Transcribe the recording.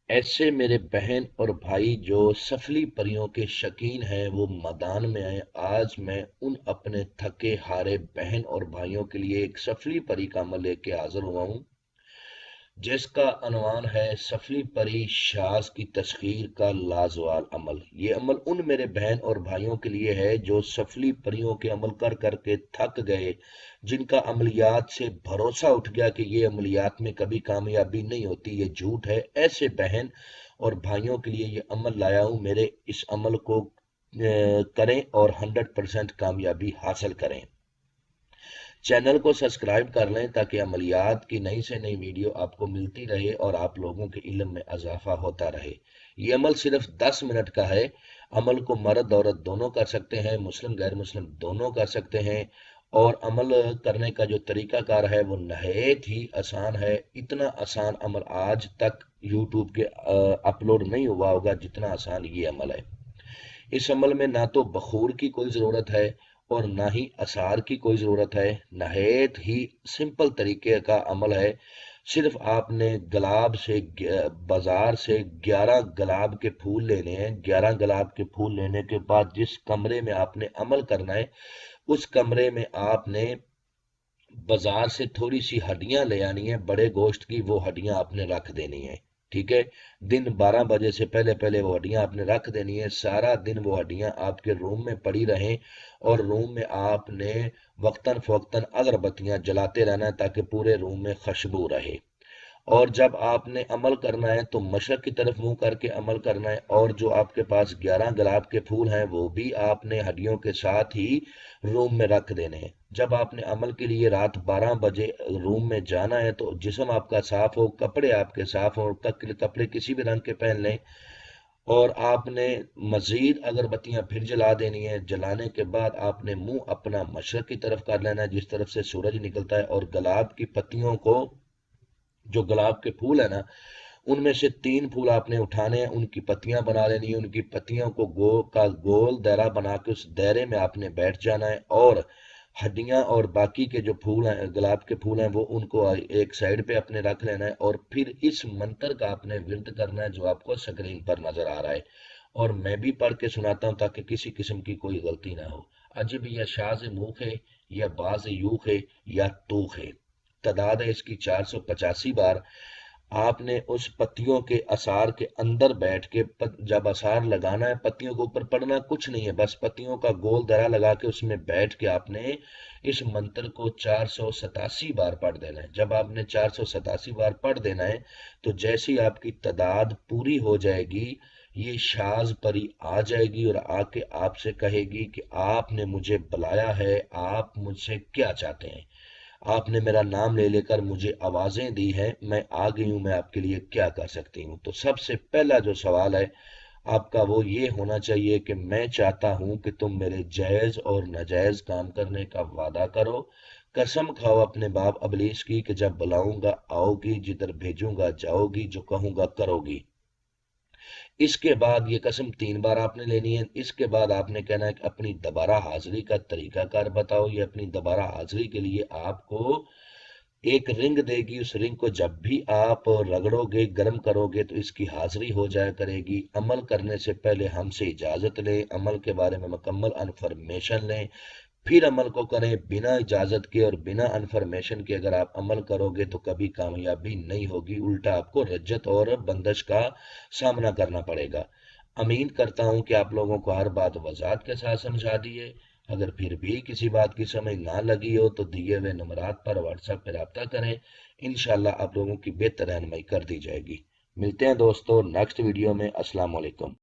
ऐसे मेरे बहन और भाई जो सफली परियों के शौकीन हैं वो मैदान में आए। आज मैं उन अपने थके हारे बहन और भाइयों के लिए एक सफली परी का अमल लेके हाजिर हुआ हूँ, जिसका अनवान है सफली परी शाज की तस्खीर का लाजवाल अमल। ये अमल उन मेरे बहन और भाइयों के लिए है जो सफली परियों के अमल कर करके थक गए, जिनका अमलियात से भरोसा उठ गया कि ये अमलियात में कभी कामयाबी नहीं होती, ये झूठ है। ऐसे बहन और भाइयों के लिए ये अमल लाया हूँ। मेरे इस अमल को करें और 100% कामयाबी हासिल करें। चैनल को सब्सक्राइब कर लें ताकि अमलियात की नई से नई वीडियो आपको मिलती रहे और आप लोगों के इल्म में इजाफा होता रहे। ये अमल सिर्फ 10 मिनट का है। अमल को मर्द औरत दोनों कर सकते हैं, मुस्लिम गैर मुस्लिम दोनों कर सकते हैं। और अमल करने का जो तरीकाकार है वो नहायत ही आसान है। इतना आसान अमल आज तक यूट्यूब के अपलोड नहीं हुआ होगा जितना आसान ये अमल है। इस अमल में ना तो बखूर की कोई ज़रूरत है और ना ही असार की कोई ज़रूरत है। नहायत ही सिंपल तरीके का अमल है। सिर्फ आपने गुलाब से बाजार से 11 गुलाब के फूल लेने हैं। 11 गुलाब के फूल लेने के बाद जिस कमरे में आपने अमल करना है, उस कमरे में आपने बाजार से थोड़ी सी हड्डियां ले आनी है। बड़े गोश्त की वो हड्डियां आपने रख देनी है। ठीक है। दिन 12 बजे से पहले पहले वो हड्डियां आपने रख देनी है। सारा दिन वो हड्डियां आपके रूम में पड़ी रहें और रूम में आपने वक्तन फवक्तन अगरबत्तियां जलाते रहना है ताकि पूरे रूम में खुशबू रहे। और जब आपने अमल करना है तो मशरक की तरफ मुंह करके अमल करना है। और जो आपके पास 11 गुलाब के फूल हैं वो भी आपने हड्डियों के साथ ही रूम में रख देने हैं। जब आपने अमल के लिए रात 12 बजे रूम में जाना है तो जिस्म आपका साफ हो, कपड़े आपके साफ हो, कपड़े किसी भी रंग के पहन लें। और आपने मजीद अगरबत्तियां फिर जला देनी है। जलाने के बाद आपने मुंह अपना मशरक की तरफ कर लेना है जिस तरफ से सूरज निकलता है। और गुलाब की पत्तियों को, जो गुलाब के फूल है ना, उनमें से 3 फूल आपने उठाने हैं, उनकी पत्तियां बना लेनी है। उनकी पत्तियों को गोल दायरा बना के उस दायरे में आपने बैठ जाना है। और हड्डियां और बाकी के जो फूल हैं, गुलाब के फूल हैं, वो उनको एक साइड पे अपने रख लेना है। और फिर इस मंत्र का आपने विर्द करना है जो आपको स्क्रीन पर नजर आ रहा है। और मैं भी पढ़ के सुनाता हूँ ताकि किसी किस्म की कोई गलती ना हो। अजब या शाज मूख है, या बाज यूख है, या तूख है। तादाद है इसकी 485 बार। आपने उस पत्तियों के आसार के अंदर बैठ के जब आसार लगाना है, पत्तियों के ऊपर पड़ना कुछ नहीं है, बस पत्तियों का गोल दरा लगा के उसमें बैठ के आपने इस मंत्र को 487 बार पढ़ देना है। जब आपने 487 बार पढ़ देना है तो जैसी आपकी तादाद पूरी हो जाएगी, ये शाज परी आ जाएगी और आके आपसे कहेगी कि आपने मुझे बुलाया है, आप मुझसे क्या चाहते हैं। आपने मेरा नाम ले लेकर मुझे आवाजें दी हैं, मैं आ गई हूं, मैं आपके लिए क्या कर सकती हूँ। तो सबसे पहला जो सवाल है आपका वो ये होना चाहिए कि मैं चाहता हूं कि तुम मेरे जायज और नाजायज काम करने का वादा करो। कसम खाओ अपने बाप अबलीस की कि जब बुलाऊंगा आओगी, जिधर भेजूंगा जाओगी, जो कहूंगा करोगी। इसके बाद ये कसम 3 बार आपने लेनी है। इसके बाद आपने कहना है कि अपनी दोबारा हाजिरी का तरीकाकार बताओ। ये अपनी दोबारा हाजिरी के लिए आपको एक रिंग देगी। उस रिंग को जब भी आप रगड़ोगे, गर्म करोगे तो इसकी हाजिरी हो जाया करेगी। अमल करने से पहले हमसे इजाज़त लें, अमल के बारे में मुकम्मल इन्फॉर्मेशन लें, फिर अमल को करें। बिना इजाज़त के और बिना इन्फॉर्मेशन के अगर आप अमल करोगे तो कभी कामयाबी नहीं होगी, उल्टा आपको रज्जत और बंदश का सामना करना पड़ेगा। उम्मीद करता हूं कि आप लोगों को हर बात वजाहत के साथ समझा दी है। अगर फिर भी किसी बात की समझ ना लगी हो तो दिए हुए नंबरात पर व्हाट्सएप पर रब्ता करें। इंशाल्लाह आप लोगों की बेहतर रहनुमाई कर दी जाएगी। मिलते हैं दोस्तों नेक्स्ट वीडियो में। अस्सलाम वालेकुम।